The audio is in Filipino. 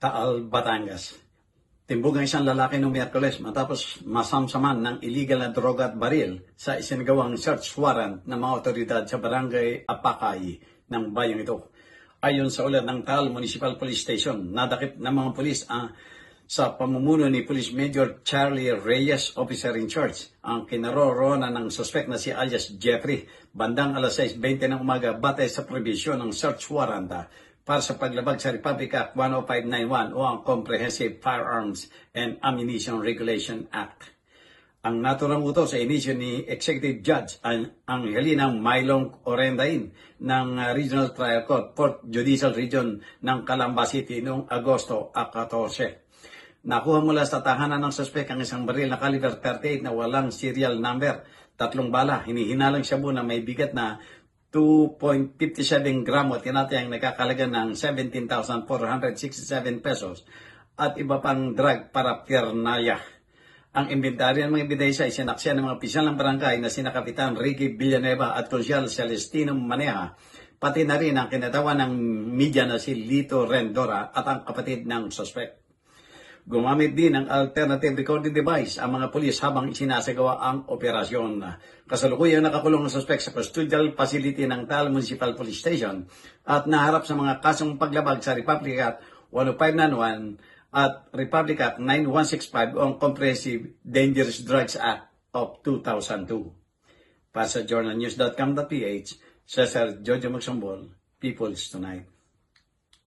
Taal, Batangas. Timbog ang isang lalaki noong Miyerkules matapos masamsaman ng illegal na droga at baril sa isinagawang search warrant ng mga otoridad sa barangay Apakay ng bayang ito. Ayon sa ulat ng Taal Municipal Police Station, nadakip ng mga pulis sa pamumuno ni Police Major Charlie Reyes, officer in charge, ang kinaroroonan ng suspect na si alias Jeffrey bandang alas 6:20 ng umaga batay sa provision ng search warrant para sa paglabag sa Republic Act 10591 o ang Comprehensive Firearms and Ammunition Regulation Act. Ang naturang utos sa inisyo ni Executive Judge Angelinang Maylong Orendain ng Regional Trial Court, 4th Judicial Region ng Calamba City noong Agosto 14. Nakuha mula sa tahanan ng suspect ang isang baril na caliber 38 na walang serial number, 3 bala, hinihinalang shabu na may bigat na 2.57 gramo at tinatayang nakakalaga ng 17,467 pesos at iba pang drug paraphernalia. Ang inventaryo ng mga ebidensya ay sinaksihan ng mga opisyal ng barangay na sina Kapitan Ricky Villanueva at Konsyal Celestino Maneja, pati na rin ang kinatawan ng media na si Lito Rendora at ang kapatid ng suspect. Gumamit din ng alternative recording device ang mga pulis habang isinasagawa ang operasyon. Kasalukuyang nakakulong ang suspect sa custodial facility ng Taal Municipal Police Station at naharap sa mga kasong paglabag sa Republic Act 10591 at Republic Act 9165 o ang Comprehensive Dangerous Drugs Act of 2002. Para sa journalnews.com.ph, Cesar Jojo Magsumbol, People's Tonight.